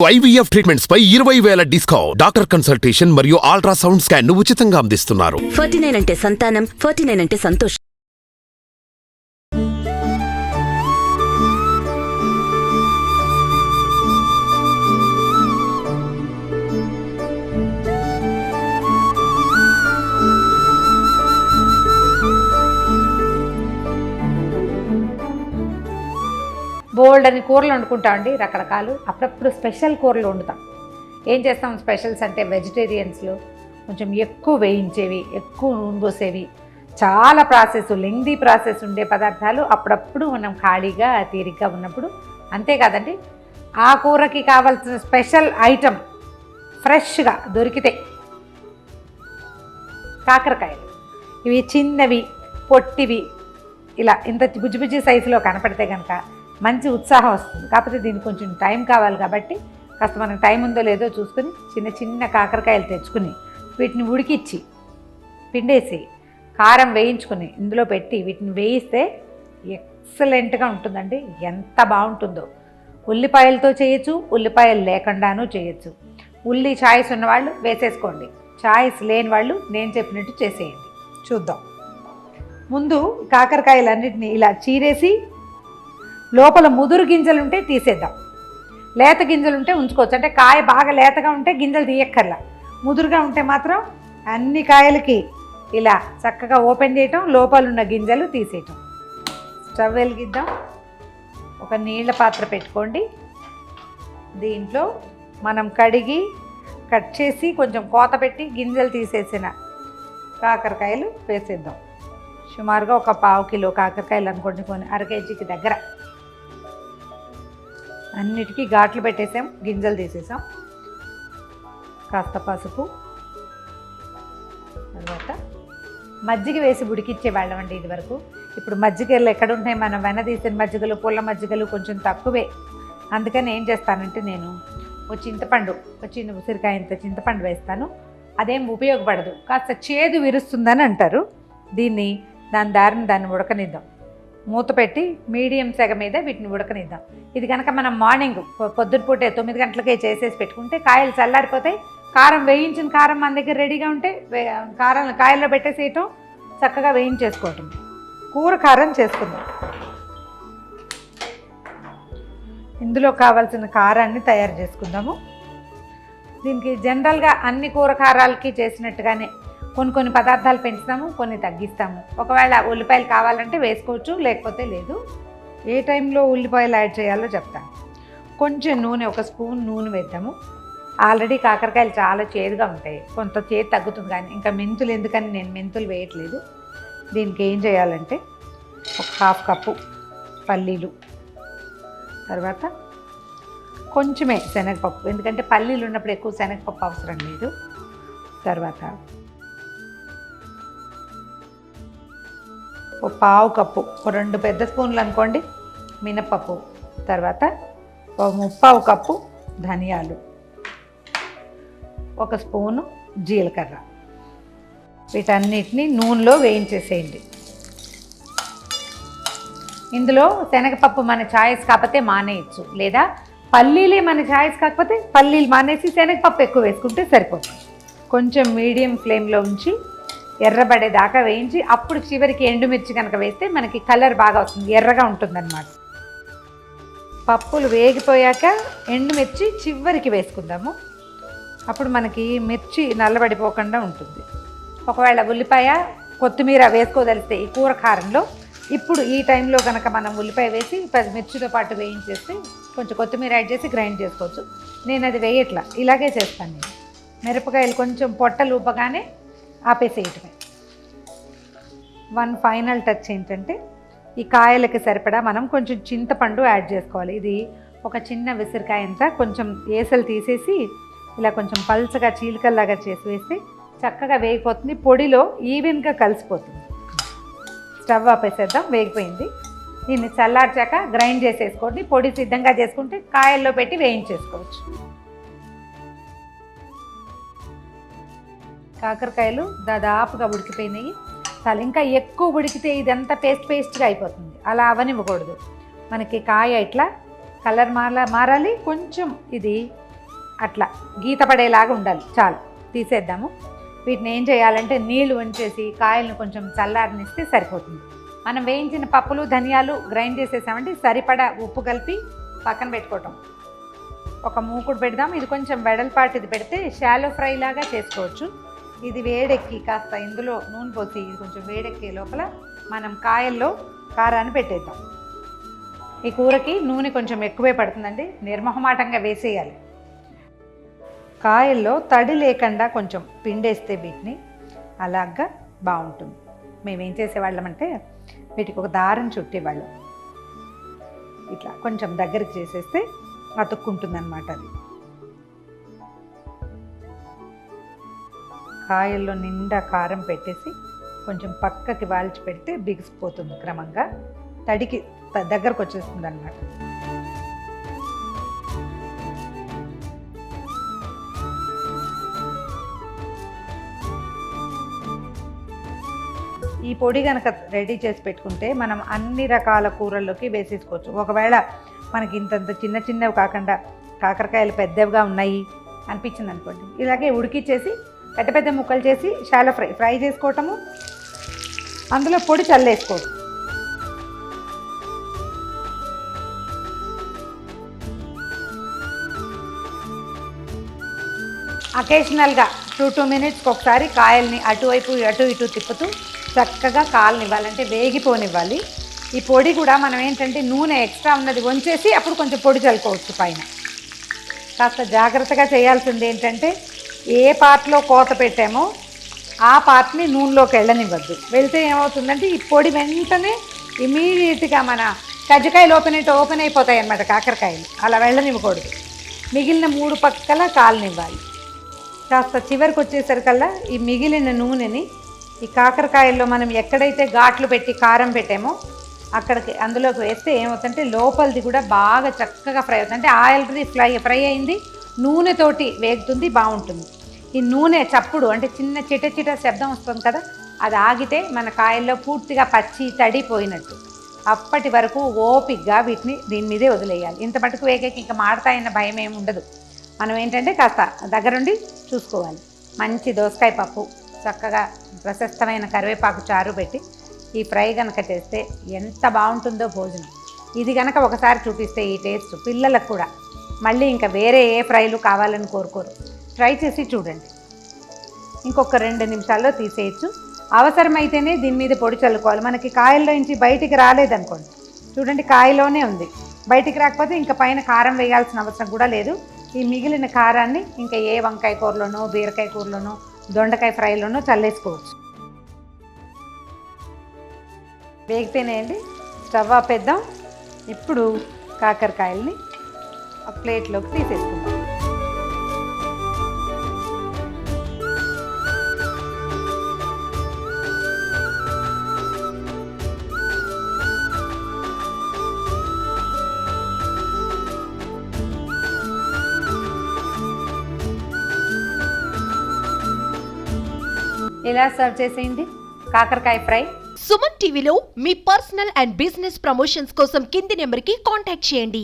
IVF treatments పై 20,000 discount. Doctor consultation మరియు ultrasound scan ను ఉచితంగా అందిస్తున్నారు. 49 అంటే సంతానం, 49 అంటే సంతోషం. బోల్డ్ అని కూరలు వండుకుంటామండి, రకరకాలు. అప్పుడప్పుడు స్పెషల్ కూరలు వండుతాం. ఏం చేస్తాం స్పెషల్స్ అంటే వెజిటేరియన్స్లో కొంచెం ఎక్కువ వేయించేవి, ఎక్కువ నూనె పోసేవి, చాలా లెంగ్దీ ప్రాసెస్ ఉండే పదార్థాలు అప్పుడప్పుడు మనం ఖాళీగా తీరిగ్గా ఉన్నప్పుడు, అంతేకాదండి ఆ కూరకి కావాల్సిన స్పెషల్ ఐటమ్ ఫ్రెష్గా దొరికితే కాకరకాయలు. ఇవి చిన్నవి, పొట్టివి, ఇలా ఇంత బుజ్జి సైజులో కనపడితే కనుక మంచి ఉత్సాహం వస్తుంది. కాకపోతే దీనికి కొంచెం టైం కావాలి కాబట్టి కాస్త మనకు టైం ఉందో లేదో చూసుకుని చిన్న చిన్న కాకరకాయలు తెచ్చుకుని వీటిని ఉడికిచ్చి పిండేసి కారం వేయించుకుని ఇందులో పెట్టి వీటిని వేయిస్తే ఎక్సలెంట్గా ఉంటుందండి. ఎంత బాగుంటుందో. ఉల్లిపాయలతో చేయొచ్చు, ఉల్లిపాయలు లేకుండానూ చేయొచ్చు. ఉల్లి చాయిస్ ఉన్నవాళ్ళు వేసేసుకోండి, చాయిస్ లేని వాళ్ళు నేను చెప్పినట్టు చేసేయండి. చూద్దాం. ముందు కాకరకాయలన్నింటినీ ఇలా చీరేసి లోపల ముదురు గింజలుంటే తీసేద్దాం, లేత గింజలుంటే ఉంచుకోవచ్చు. అంటే కాయ బాగా లేతగా ఉంటే గింజలు తీయక్కర్లా, ముదురుగా ఉంటే మాత్రం అన్ని కాయలకి ఇలా చక్కగా ఓపెన్ చేయటం, లోపల ఉన్న గింజలు తీసేయటం. స్టవ్ వెలిగిద్దాం. ఒక నీళ్ళ పాత్ర పెట్టుకోండి. దీంట్లో మనం కడిగి కట్ చేసి కొంచెం కోత పెట్టి గింజలు తీసేసిన కాకరకాయలు వేసేద్దాం. సుమారుగా ఒక 1/2 కిలో కాకరకాయలు అనుకోండి, కొన్ని అర కేజీకి దగ్గర. అన్నిటికీ ఘాట్లు పెట్టేసాం, గింజలు తీసేసాం. కాస్త పసుపు, తర్వాత మజ్జిగ వేసి ఉడికిచ్చేవాళ్ళం అండి ఇది వరకు. ఇప్పుడు మజ్జిగలు ఎక్కడుంటాయి, మనం వెన తీసిన మజ్జిగలు, పుల్ల మజ్జిగలు కొంచెం తక్కువే. అందుకని ఏం చేస్తానంటే నేను చింతపండు, చిన్న ఉసిరికాయ ఇంత చింతపండు వేస్తాను. అదేం ఉపయోగపడదు, కాస్త చేదు విరుస్తుందని అంటారు. దీన్ని దాన్ని ఉడకనిద్దాం. మూత పెట్టి మీడియం సెగ మీద వీటిని ఉడకనిద్దాం. ఇది కనుక మనం మార్నింగ్ పొద్దునపూటే 9 గంటలకే చేసేసి పెట్టుకుంటే కాయలు చల్లారిపోతాయి. కారం వేయించిన కారం మన దగ్గర రెడీగా ఉంటే కాయల్లో పెట్టేసేయటం, చక్కగా వేయించేసుకోవటం. కూర కారం చేసుకుందాం. ఇందులో కావాల్సిన కారాన్ని తయారు చేసుకుందాము. దీనికి జనరల్గా అన్ని కూర కారాలకి చేసినట్టుగానే కొన్ని పదార్థాలు పెంచుతాము, కొన్ని తగ్గిస్తాము. ఒకవేళ ఉల్లిపాయలు కావాలంటే వేసుకోవచ్చు, లేకపోతే లేదు. ఏ టైంలో ఉల్లిపాయలు యాడ్ చేయాలో చెప్తాను. కొంచెం నూనె, 1 స్పూన్ నూనె వేద్దాము. ఆల్రెడీ కాకరకాయలు చాలా చేదుగా ఉంటాయి, కొంత చేదు తగ్గుతుంది. కానీ ఇంకా మెంతులు ఎందుకని నేను మెంతులు వేయట్లేదు. దీనికి ఏం చేయాలంటే 1/2 కప్పు పల్లీలు, తర్వాత కొంచెమే శనగపప్పు, ఎందుకంటే పల్లీలు ఉన్నప్పుడు ఎక్కువ శనగపప్పు అవసరం లేదు. తర్వాత 1/4 కప్పు, 2 పెద్ద స్పూన్లు అనుకోండి మినపప్పు, తర్వాత 1/4 కప్పు ధనియాలు, 1 స్పూను జీలకర్ర. వీటన్నిటిని నూనెలో వేయించేసేయండి. ఇందులో శనగపప్పు మన ఛాయిస్ కాకపోతే మానేయచ్చు, లేదా పల్లీలే మన ఛాయిస్ కాకపోతే పల్లీలు మానేసి శనగపప్పు ఎక్కువ వేసుకుంటే సరిపోతుంది. కొంచెం మీడియం ఫ్లేమ్లో ఉంచి ఎర్రబడేదాకా వేయించి అప్పుడు చివరికి ఎండుమిర్చి కనుక వేస్తే మనకి కలర్ బాగా వస్తుంది, ఎర్రగా ఉంటుందన్నమాట. పప్పులు వేగిపోయాక ఎండుమిర్చి చివరికి వేసుకుందాము. అప్పుడు మనకి మిర్చి నల్లబడిపోకుండా ఉంటుంది. ఒకవేళ ఉల్లిపాయ, కొత్తిమీర వేసుకోదలిస్తే ఈ కూర కారంలో ఇప్పుడు ఈ టైంలో కనుక మనం ఉల్లిపాయ వేసి మిర్చితో పాటు వేయించేస్తే కొంచెం కొత్తిమీర యాడ్ చేసి గ్రైండ్ చేసుకోవచ్చు. నేను అది వేయట్లా, ఇలాగే చేస్తాను నేను. మిరపకాయలు కొంచెం పొట్టలు ఊపగానే ఆపేసేయటమే. 1 ఫైనల్ టచ్ ఏంటంటే ఈ కాయలకి సరిపడా మనం కొంచెం చింతపండు యాడ్ చేసుకోవాలి. ఇది ఒక చిన్న విసిరికాయ అంతా కొంచెం ఏసలు తీసేసి ఇలా కొంచెం పల్చగా చీలికల్లాగా చేసి వేస్తే చక్కగా వేగిపోతుంది, పొడిలో ఈవెన్గా కలిసిపోతుంది. స్టవ్ ఆపేసేద్దాం. వేగిపోయింది. దీన్ని చల్లార్చాక గ్రైండ్ చేసేసుకోండి. పొడి సిద్ధంగా చేసుకుంటే కాయల్లో పెట్టి వేయించేసుకోవచ్చు. కాకరకాయలు దాదాపుగా ఉడికిపోయినాయి. చాలా ఇంకా ఎక్కువ ఉడికితే ఇదంతా పేస్ట్గా అయిపోతుంది, అలా అవనివ్వకూడదు. మనకి కాయ ఇట్లా కలర్ మారాలి. కొంచెం ఇది అట్లా గీత పడేలాగా ఉండాలి. చాలు, తీసేద్దాము. వీటిని ఏం చేయాలంటే నీళ్లు వంచేసి కాయలను కొంచెం చల్లారనిస్తే సరిపోతుంది. మనం వేయించిన పప్పులు ధనియాలు గ్రైండ్ చేసేసామంటే సరిపడా ఉప్పు కలిపి పక్కన పెట్టుకోవటం. ఒక మూకుడు పెడదాం. ఇది కొంచెం వెడల్పాటిది పెడితే షాలో ఫ్రై లాగా చేసుకోవచ్చు. ఇది వేడెక్కి కాస్త ఇందులో నూనె పోసి ఇది కొంచెం వేడెక్కే లోపల మనం కాయల్లో కారాన్ని పెట్టేద్దాం. ఈ కూరకి నూనె కొంచెం ఎక్కువే పడుతుందండి, నిర్మోహమాటంగా వేసేయాలి. కాయల్లో తడి లేకుండా కొంచెం పిండేస్తే వీటిని అలాగా బాగుంటుంది. మేమేం చేసేవాళ్ళమంటే వీటికి ఒక దారం చుట్టేవాళ్ళం. ఇట్లా కొంచెం దగ్గరికి చేసేస్తే అతుక్కుంటుందన్నమాట. అది కాయల్లో నిండా కారం పెట్టేసి కొంచెం పక్కకి వాల్చి పెడితే బిగిసిపోతుంది, క్రమంగా తడికి దగ్గరకు వచ్చేస్తుంది అన్నమాట. ఈ పొడి కనుక రెడీ చేసి పెట్టుకుంటే మనం అన్ని రకాల కూరల్లోకి వేసేసుకోవచ్చు. ఒకవేళ మనకి ఇంతంత చిన్న చిన్నవి కాకుండా కాకరకాయలు పెద్దవిగా ఉన్నాయి అనిపించింది అనుకోండి, ఇలాగే ఉడికిచ్చేసి పెద్ద పెద్ద ముక్కలు చేసి షాలో ఫ్రై చేసుకోవటము, అందులో పొడి చల్లేసుకోవటం. అకేషనల్గా 2 మినిట్స్కి ఒకసారి కాయల్ని అటువైపు అటు ఇటు తిప్పుతూ చక్కగా కాలనివ్వాలంటే వేగిపోనివ్వాలి. ఈ పొడి కూడా మనం ఏంటంటే నూనె ఎక్స్ట్రా ఉన్నది వంచేసి అప్పుడు కొంచెం పొడి చల్లుకోవచ్చు పైన. కాస్త జాగ్రత్తగా చేయాల్సింది ఏంటంటే ఏ పార్ట్లో కోత పెట్టామో ఆ పార్ట్ని నూనెలోకి వెళ్ళనివ్వద్దు. వెళ్తే ఏమవుతుందంటే ఈ పొడి వెంటనే ఇమీడియట్గా మన కజ్జికాయలు ఓపెన్ అయిపోతాయి అన్నమాట కాకరకాయలు. అలా వెళ్ళనివ్వకూడదు. మిగిలిన 3 పక్కల కాలనివ్వాలి. కాస్త చివరికి వచ్చేసరికల్లా ఈ మిగిలిన నూనెని ఈ కాకరకాయల్లో మనం ఎక్కడైతే ఘాట్లు పెట్టి కారం పెట్టామో అక్కడికి అందులోకి వేస్తే ఏమవుతుందంటే లోపలిది కూడా బాగా చక్కగా ఫ్రై అవుతుంది. అంటే ఆయిల్ది ఫ్రై అయింది, నూనెతోటి వేగుతుంది, బాగుంటుంది. ఈ నూనె చప్పుడు అంటే చిన్న చిట శబ్దం వస్తుంది కదా, అది ఆగితే మన కాయల్లో పూర్తిగా పచ్చి తడిపోయినట్టు. అప్పటి వరకు ఓపిక్గా వీటిని దీని మీదే వదిలేయాలి. ఇంత మటుకు వేగకి ఇంకా మాడతాయన్న భయం ఏమి ఉండదు. మనం ఏంటంటే కాస్త దగ్గరుండి చూసుకోవాలి. మంచి దోసకాయ పప్పు, చక్కగా ప్రశస్తమైన కరివేపాకు చారు పెట్టి ఈ ఫ్రై కనుక చేస్తే ఎంత బాగుంటుందో భోజనం. ఇది కనుక ఒకసారి చూపిస్తే ఈ టేస్ట్ పిల్లలకు కూడా మళ్ళీ ఇంకా వేరే ఏ ఫ్రైలు కావాలని కోరుకోరు. ట్రై చేసి చూడండి. ఇంకొక 2 నిమిషాల్లో తీసేయచ్చు. అవసరమైతేనే దీని మీద పొడి చల్లుకోవాలి. మనకి కాయల్లో నుంచి బయటికి రాలేదనుకోండి, చూడండి కాయలోనే ఉంది, బయటికి రాకపోతే ఇంకా పైన కారం వేయాల్సిన అవసరం కూడా లేదు. ఈ మిగిలిన కారాన్ని ఇంకా ఏ వంకాయ కూరలోనో బీరకాయ కూరలోనో దొండకాయ ఫ్రైలోనో చల్లేసుకోవచ్చు. వేగిపోయినాయండి, స్టవ్ ఆపేద్దాం. ఇప్పుడు కాకరకాయల్ని ఒక ప్లేట్లోకి తీసేసుకుందాం. ఇలా సర్వ్ చేసేయండి కాకరకాయ ఫ్రై. సుమన్ టీవీలో మీ పర్సనల్ అండ్ బిజినెస్ ప్రమోషన్స్ కోసం కింది నెంబర్కి కాంటాక్ట్ చేయండి.